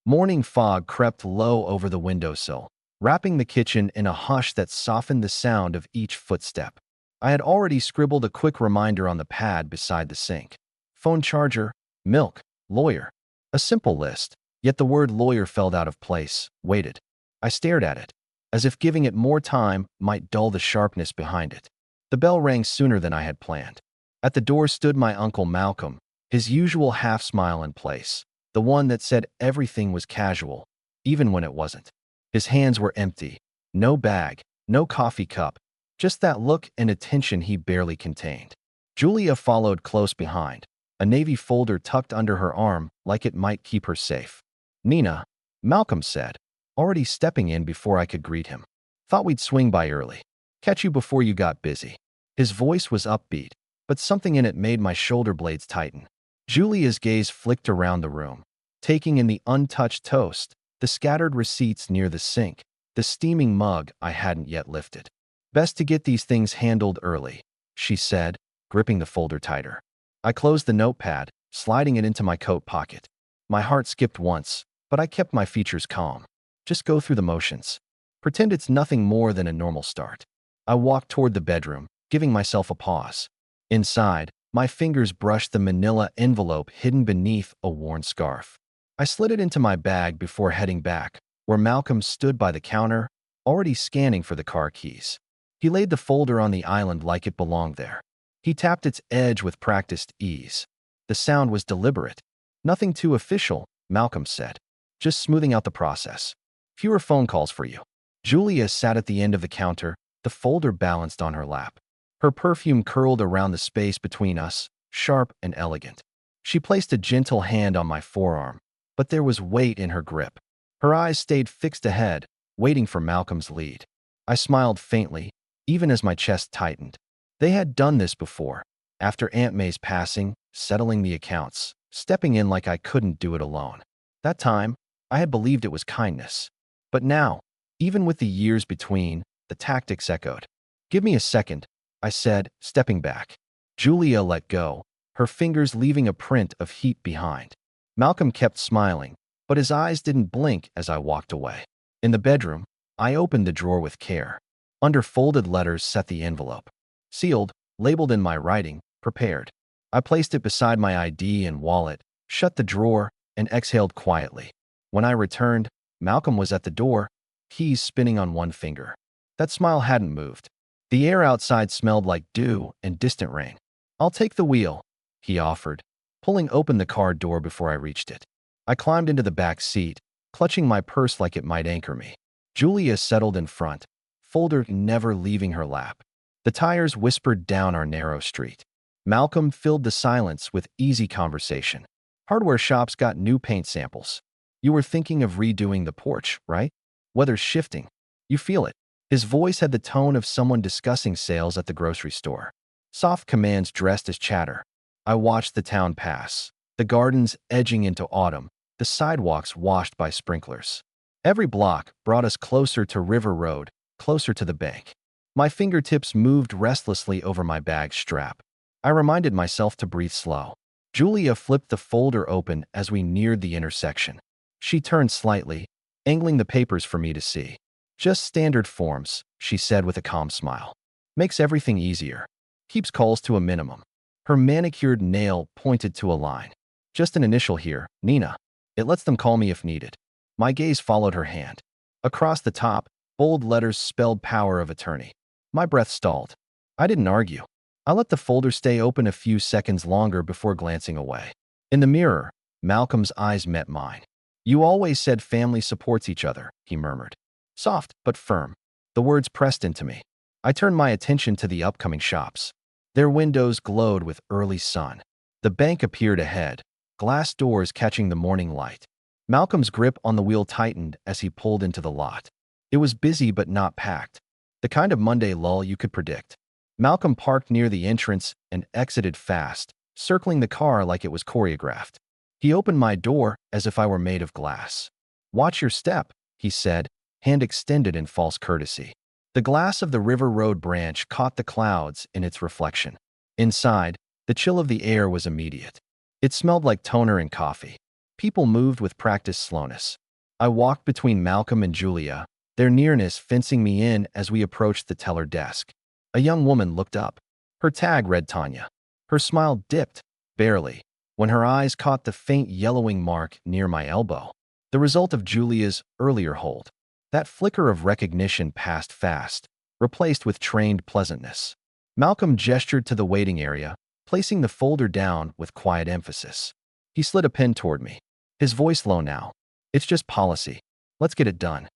Morning fog crept low over the windowsill, wrapping the kitchen in a hush that softened the sound of each footstep. I had already scribbled a quick reminder on the pad beside the sink. Phone charger, milk, lawyer. A simple list, yet the word lawyer felt out of place, waited. I stared at it, as if giving it more time might dull the sharpness behind it. The bell rang sooner than I had planned. At the door stood my Uncle Malcolm, his usual half-smile in place, the one that said everything was casual, even when it wasn't. His hands were empty, no bag, no coffee cup, just that look and attention he barely contained. Julia followed close behind, a navy folder tucked under her arm like it might keep her safe. "Nina," Malcolm said, already stepping in before I could greet him. "Thought we'd swing by early. Catch you before you got busy." His voice was upbeat, but something in it made my shoulder blades tighten. Julia's gaze flicked around the room, taking in the untouched toast, the scattered receipts near the sink, the steaming mug I hadn't yet lifted. "Best to get these things handled early," she said, gripping the folder tighter. I closed the notepad, sliding it into my coat pocket. My heart skipped once, but I kept my features calm. Just go through the motions. Pretend it's nothing more than a normal start. I walked toward the bedroom, giving myself a pause. Inside, my fingers brushed the manila envelope hidden beneath a worn scarf. I slid it into my bag before heading back, where Malcolm stood by the counter, already scanning for the car keys. He laid the folder on the island like it belonged there. He tapped its edge with practiced ease. The sound was deliberate. "Nothing too official," Malcolm said. "Just smoothing out the process. Fewer phone calls for you." Julia sat at the end of the counter, the folder balanced on her lap. Her perfume curled around the space between us, sharp and elegant. She placed a gentle hand on my forearm, but there was weight in her grip. Her eyes stayed fixed ahead, waiting for Malcolm's lead. I smiled faintly, even as my chest tightened. They had done this before, after Aunt May's passing, settling the accounts, stepping in like I couldn't do it alone. That time, I had believed it was kindness. But now, even with the years between, the tactics echoed. "Give me a second," I said, stepping back. Julia let go, her fingers leaving a print of heat behind. Malcolm kept smiling, but his eyes didn't blink as I walked away. In the bedroom, I opened the drawer with care. Under folded letters sat the envelope. Sealed, labeled in my writing, "Prepared." I placed it beside my ID and wallet, shut the drawer, and exhaled quietly. When I returned, Malcolm was at the door, keys spinning on one finger. That smile hadn't moved. The air outside smelled like dew and distant rain. "I'll take the wheel," he offered, pulling open the car door before I reached it. I climbed into the back seat, clutching my purse like it might anchor me. Julia settled in front, folder never leaving her lap. The tires whispered down our narrow street. Malcolm filled the silence with easy conversation. "Hardware shops got new paint samples. You were thinking of redoing the porch, right? Weather's shifting. You feel it." His voice had the tone of someone discussing sales at the grocery store. Soft commands dressed as chatter. I watched the town pass, the gardens edging into autumn, the sidewalks washed by sprinklers. Every block brought us closer to River Road, closer to the bank. My fingertips moved restlessly over my bag strap. I reminded myself to breathe slow. Julia flipped the folder open as we neared the intersection. She turned slightly, angling the papers for me to see. "Just standard forms," she said with a calm smile. "Makes everything easier. Keeps calls to a minimum." Her manicured nail pointed to a line. "Just an initial here, Nina. It lets them call me if needed." My gaze followed her hand. Across the top, bold letters spelled power of attorney. My breath stalled. I didn't argue. I let the folder stay open a few seconds longer before glancing away. In the mirror, Malcolm's eyes met mine. "You always said family supports each other," he murmured. Soft but firm. The words pressed into me. I turned my attention to the upcoming shops. Their windows glowed with early sun. The bank appeared ahead, glass doors catching the morning light. Malcolm's grip on the wheel tightened as he pulled into the lot. It was busy but not packed. The kind of Monday lull you could predict. Malcolm parked near the entrance and exited fast, circling the car like it was choreographed. He opened my door as if I were made of glass. "Watch your step," he said, hand extended in false courtesy. The glass of the River Road branch caught the clouds in its reflection. Inside, the chill of the air was immediate. It smelled like toner and coffee. People moved with practiced slowness. I walked between Malcolm and Julia, their nearness fencing me in as we approached the teller desk. A young woman looked up. Her tag read Tanya. Her smile dipped, barely, when her eyes caught the faint yellowing mark near my elbow. The result of Julia's earlier hold. That flicker of recognition passed fast, replaced with trained pleasantness. Malcolm gestured to the waiting area, placing the folder down with quiet emphasis. He slid a pen toward me, his voice low now. It's just policy. Let's get it done.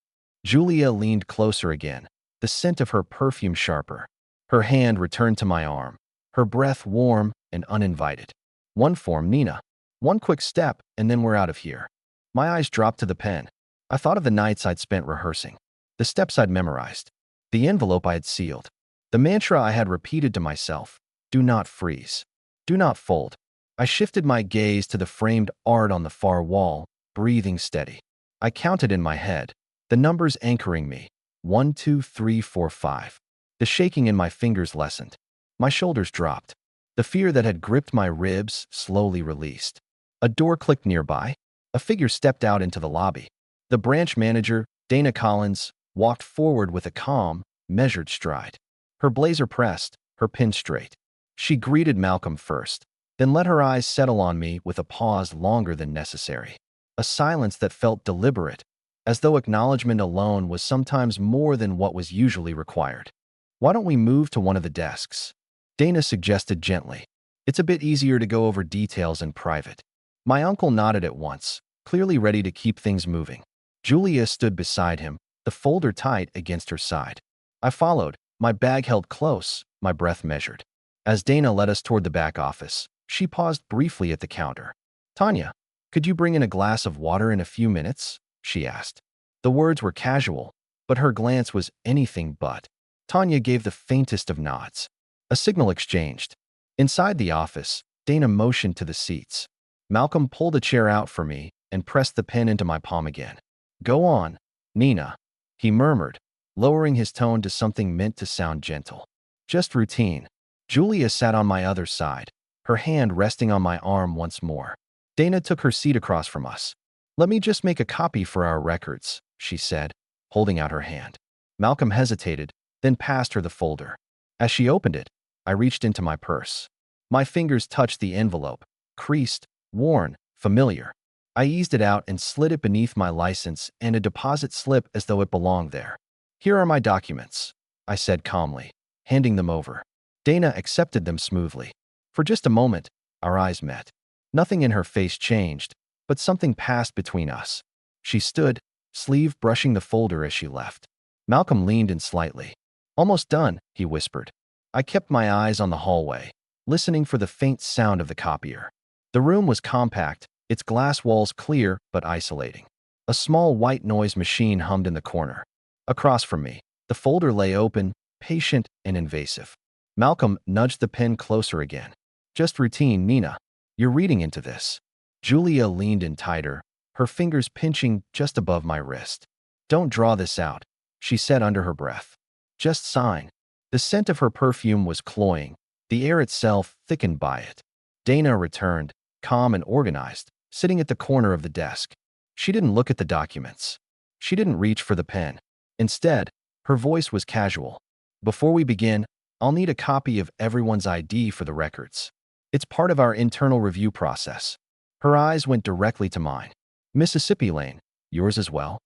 Julia leaned closer again, the scent of her perfume sharper. Her hand returned to my arm, her breath warm and uninvited. One form, Nina. One quick step, and then we're out of here. My eyes dropped to the pen. I thought of the nights I'd spent rehearsing, the steps I'd memorized, the envelope I had sealed, the mantra I had repeated to myself: do not freeze, do not fold. I shifted my gaze to the framed art on the far wall, breathing steady. I counted in my head, the numbers anchoring me: 1, 2, 3, 4, 5. The shaking in my fingers lessened. My shoulders dropped. The fear that had gripped my ribs slowly released. A door clicked nearby. A figure stepped out into the lobby. The branch manager, Dana Collins, walked forward with a calm, measured stride. Her blazer pressed, her pin straight. She greeted Malcolm first, then let her eyes settle on me with a pause longer than necessary. A silence that felt deliberate, as though acknowledgement alone was sometimes more than what was usually required. Why don't we move to one of the desks? Dana suggested gently. It's a bit easier to go over details in private. My uncle nodded at once, clearly ready to keep things moving. Julia stood beside him, the folder tight against her side. I followed, my bag held close, my breath measured. As Dana led us toward the back office, she paused briefly at the counter. Tanya, could you bring in a glass of water in a few minutes? She asked. The words were casual, but her glance was anything but. Tanya gave the faintest of nods. A signal exchanged. Inside the office, Dana motioned to the seats. Malcolm pulled a chair out for me and pressed the pen into my palm again. Go on, Nina, he murmured, lowering his tone to something meant to sound gentle. Just routine. Julia sat on my other side, her hand resting on my arm once more. Dana took her seat across from us. Let me just make a copy for our records, she said, holding out her hand. Malcolm hesitated, then passed her the folder. As she opened it, I reached into my purse. My fingers touched the envelope, creased, worn, familiar. I eased it out and slid it beneath my license and a deposit slip as though it belonged there. Here are my documents, I said calmly, handing them over. Dana accepted them smoothly. For just a moment, our eyes met. Nothing in her face changed, but something passed between us. She stood, sleeve brushing the folder as she left. Malcolm leaned in slightly. Almost done, he whispered. I kept my eyes on the hallway, listening for the faint sound of the copier. The room was compact, its glass walls clear but isolating. A small white noise machine hummed in the corner. Across from me, the folder lay open, patient and invasive. Malcolm nudged the pen closer again. Just routine, Nina. You're reading into this. Julia leaned in tighter, her fingers pinching just above my wrist. Don't draw this out, she said under her breath. Just sign. The scent of her perfume was cloying, the air itself thickened by it. Dana returned, calm and organized, sitting at the corner of the desk. She didn't look at the documents. She didn't reach for the pen. Instead, her voice was casual. Before we begin, I'll need a copy of everyone's ID for the records. It's part of our internal review process. Her eyes went directly to mine. Mississippi Lane, yours as well?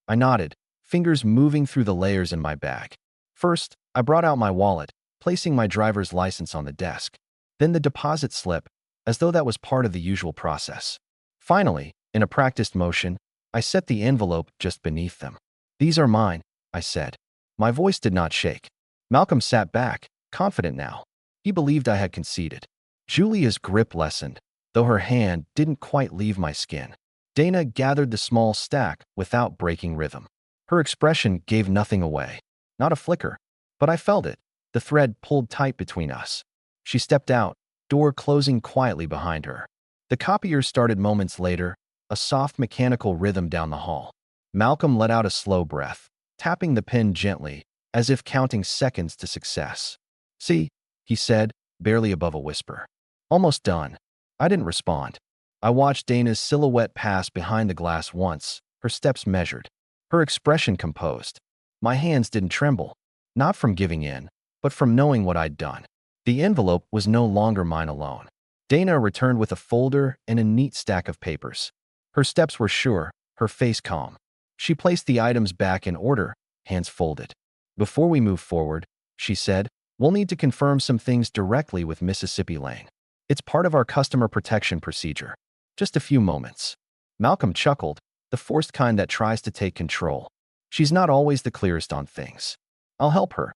I nodded, fingers moving through the layers in my bag. First, I brought out my wallet, placing my driver's license on the desk. Then the deposit slip, as though that was part of the usual process. Finally, in a practiced motion, I set the envelope just beneath them. These are mine, I said. My voice did not shake. Malcolm sat back, confident now. He believed I had conceded. Julia's grip lessened, though her hand didn't quite leave my skin. Dana gathered the small stack without breaking rhythm. Her expression gave nothing away. Not a flicker, but I felt it, the thread pulled tight between us. She stepped out, door closing quietly behind her. The copier started moments later, a soft mechanical rhythm down the hall. Malcolm let out a slow breath, tapping the pen gently, as if counting seconds to success. See, he said, barely above a whisper. Almost done. I didn't respond. I watched Dana's silhouette pass behind the glass once, her steps measured, her expression composed. My hands didn't tremble, not from giving in, but from knowing what I'd done. The envelope was no longer mine alone. Dana returned with a folder and a neat stack of papers. Her steps were sure, her face calm. She placed the items back in order, hands folded. Before we move forward, she said, we'll need to confirm some things directly with Mississippi Lane. It's part of our customer protection procedure. Just a few moments. Malcolm chuckled, the forced kind that tries to take control. She's not always the clearest on things. I'll help her.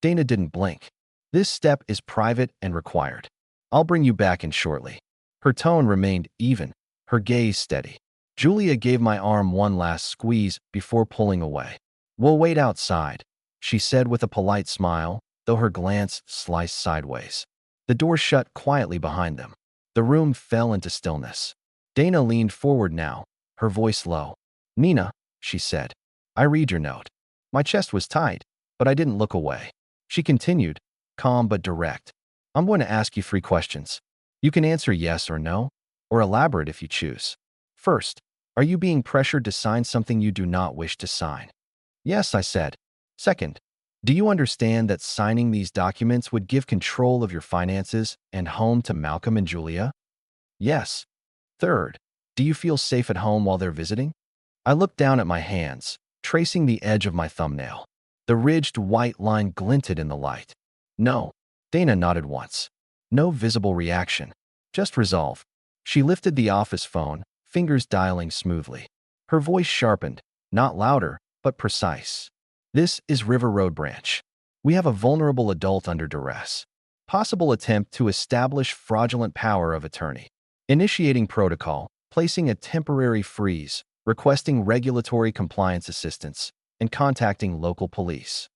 Dana didn't blink. This step is private and required. I'll bring you back in shortly. Her tone remained even, her gaze steady. Julia gave my arm one last squeeze before pulling away. We'll wait outside, she said with a polite smile, though her glance sliced sideways. The door shut quietly behind them. The room fell into stillness. Dana leaned forward now, her voice low. Nina, she said, I read your note. My chest was tight, but I didn't look away. She continued, calm but direct. I'm going to ask you 3 questions. You can answer yes or no, or elaborate if you choose. First, are you being pressured to sign something you do not wish to sign? Yes, I said. Second, do you understand that signing these documents would give control of your finances and home to Malcolm and Julia? Yes. Third, do you feel safe at home while they're visiting? I looked down at my hands, tracing the edge of my thumbnail. The ridged white line glinted in the light. No. Dana nodded once. No visible reaction, just resolve. She lifted the office phone, fingers dialing smoothly. Her voice sharpened, not louder, but precise. This is River Road Branch. We have a vulnerable adult under duress. Possible attempt to establish fraudulent power of attorney. Initiating protocol, placing a temporary freeze, requesting regulatory compliance assistance, and contacting local police.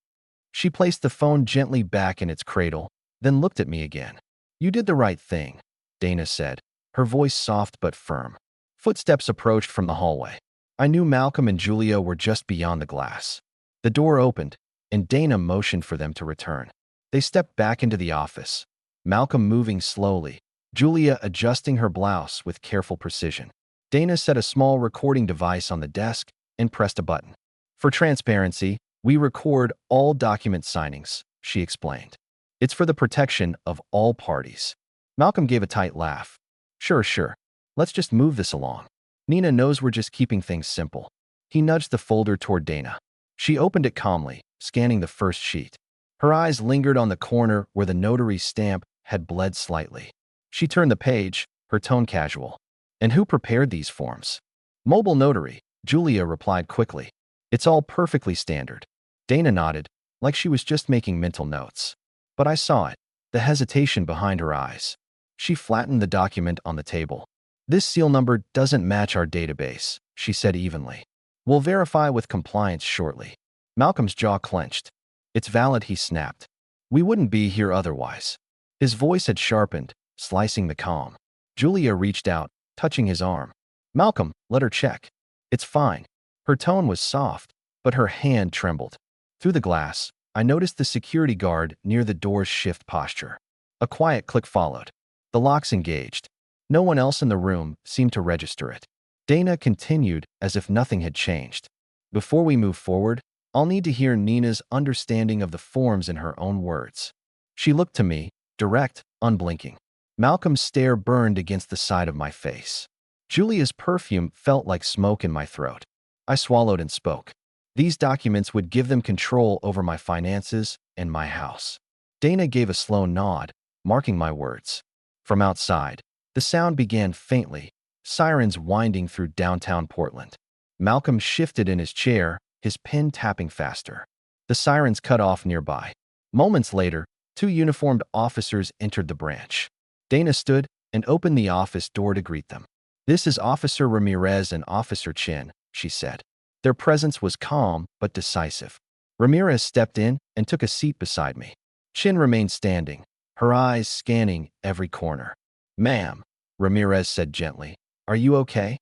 She placed the phone gently back in its cradle, then looked at me again. You did the right thing, Dana said, her voice soft but firm. Footsteps approached from the hallway. I knew Malcolm and Julia were just beyond the glass. The door opened, and Dana motioned for them to return. They stepped back into the office, Malcolm moving slowly, Julia adjusting her blouse with careful precision. Dana set a small recording device on the desk and pressed a button. For transparency, we record all document signings, she explained. It's for the protection of all parties. Malcolm gave a tight laugh. Sure. Let's just move this along. Nina knows we're just keeping things simple. He nudged the folder toward Dana. She opened it calmly, scanning the first sheet. Her eyes lingered on the corner where the notary's stamp had bled slightly. She turned the page, her tone casual. And who prepared these forms? Mobile notary, Julia replied quickly. It's all perfectly standard. Dana nodded, like she was just making mental notes. But I saw it, the hesitation behind her eyes. She flattened the document on the table. This seal number doesn't match our database, she said evenly. We'll verify with compliance shortly. Malcolm's jaw clenched. It's valid, he snapped. We wouldn't be here otherwise. His voice had sharpened, slicing the calm. Julia reached out, touching his arm. Malcolm, let her check. It's fine. Her tone was soft, but her hand trembled. Through the glass, I noticed the security guard near the door's shift posture. A quiet click followed. The locks engaged. No one else in the room seemed to register it. Dana continued as if nothing had changed. Before we move forward, I'll need to hear Nina's understanding of the forms in her own words. She looked to me, direct, unblinking. Malcolm's stare burned against the side of my face. Julia's perfume felt like smoke in my throat. I swallowed and spoke. These documents would give them control over my finances and my house. Dana gave a slow nod, marking my words. From outside, the sound began faintly, sirens winding through downtown Portland. Malcolm shifted in his chair, his pen tapping faster. The sirens cut off nearby. Moments later, 2 uniformed officers entered the branch. Dana stood and opened the office door to greet them. This is Officer Ramirez and Officer Chin, she said. Their presence was calm but decisive. Ramirez stepped in and took a seat beside me. Chin remained standing, her eyes scanning every corner. Ma'am, Ramirez said gently, are you okay?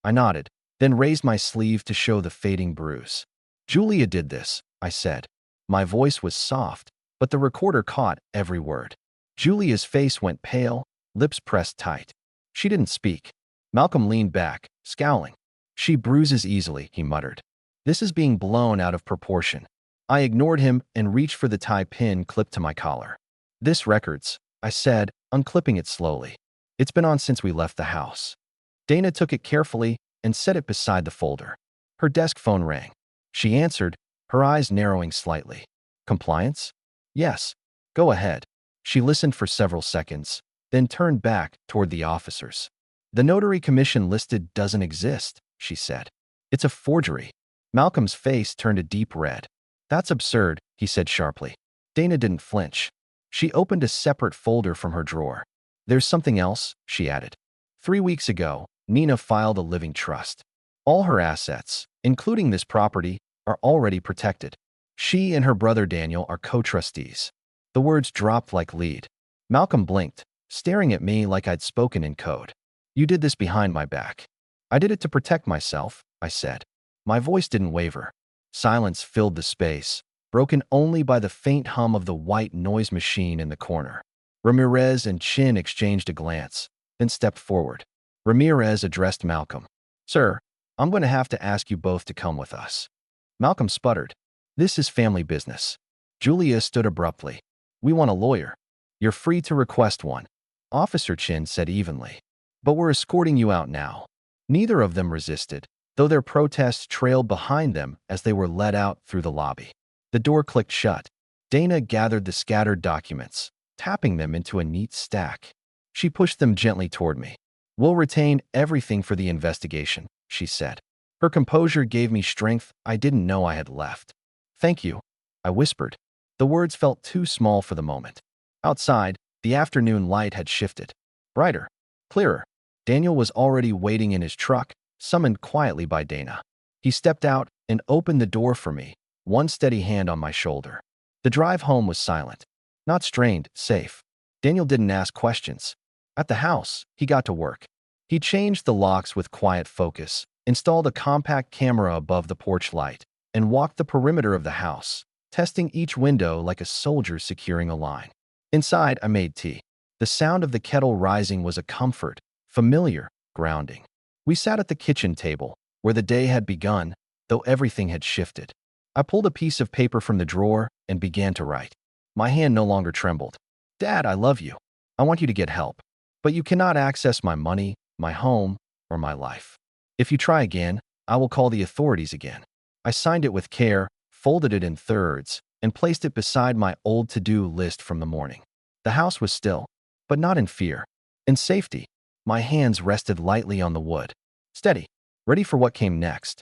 I nodded, then raised my sleeve to show the fading bruise. Julia did this, I said. My voice was soft, but the recorder caught every word. Julia's face went pale, lips pressed tight. She didn't speak. Malcolm leaned back, scowling. She bruises easily, he muttered. This is being blown out of proportion. I ignored him and reached for the tie pin clipped to my collar. This records, I said, unclipping it slowly. It's been on since we left the house. Dana took it carefully and set it beside the folder. Her desk phone rang. She answered, her eyes narrowing slightly. Compliance? Yes. Go ahead. She listened for several seconds, then turned back toward the officers. The notary commission listed doesn't exist, she said. It's a forgery. Malcolm's face turned a deep red. That's absurd, he said sharply. Dana didn't flinch. She opened a separate folder from her drawer. There's something else, she added. 3 weeks ago, Nina filed a living trust. All her assets, including this property, are already protected. She and her brother Daniel are co-trustees. The words dropped like lead. Malcolm blinked, staring at me like I'd spoken in code. You did this behind my back. I did it to protect myself, I said. My voice didn't waver. Silence filled the space, broken only by the faint hum of the white noise machine in the corner. Ramirez and Chin exchanged a glance, then stepped forward. Ramirez addressed Malcolm. Sir, I'm going to have to ask you both to come with us. Malcolm sputtered. This is family business. Julia stood abruptly. We want a lawyer. You're free to request one. Officer Chin said evenly. But we're escorting you out now. Neither of them resisted, though their protests trailed behind them as they were led out through the lobby. The door clicked shut. Dana gathered the scattered documents, tapping them into a neat stack. She pushed them gently toward me. We'll retain everything for the investigation, she said. Her composure gave me strength I didn't know I had left. Thank you, I whispered. The words felt too small for the moment. Outside, the afternoon light had shifted. Brighter, clearer. Daniel was already waiting in his truck, summoned quietly by Dana. He stepped out and opened the door for me, one steady hand on my shoulder. The drive home was silent. Not strained, safe. Daniel didn't ask questions. At the house, he got to work. He changed the locks with quiet focus, installed a compact camera above the porch light, and walked the perimeter of the house, testing each window like a soldier securing a line. Inside, I made tea. The sound of the kettle rising was a comfort, familiar, grounding. We sat at the kitchen table, where the day had begun, though everything had shifted. I pulled a piece of paper from the drawer and began to write. My hand no longer trembled. Dad, I love you. I want you to get help. But you cannot access my money, my home, or my life. If you try again, I will call the authorities again. I signed it with care, folded it in thirds, and placed it beside my old to-do list from the morning. The house was still, but not in fear. In safety. My hands rested lightly on the wood. Steady, ready for what came next.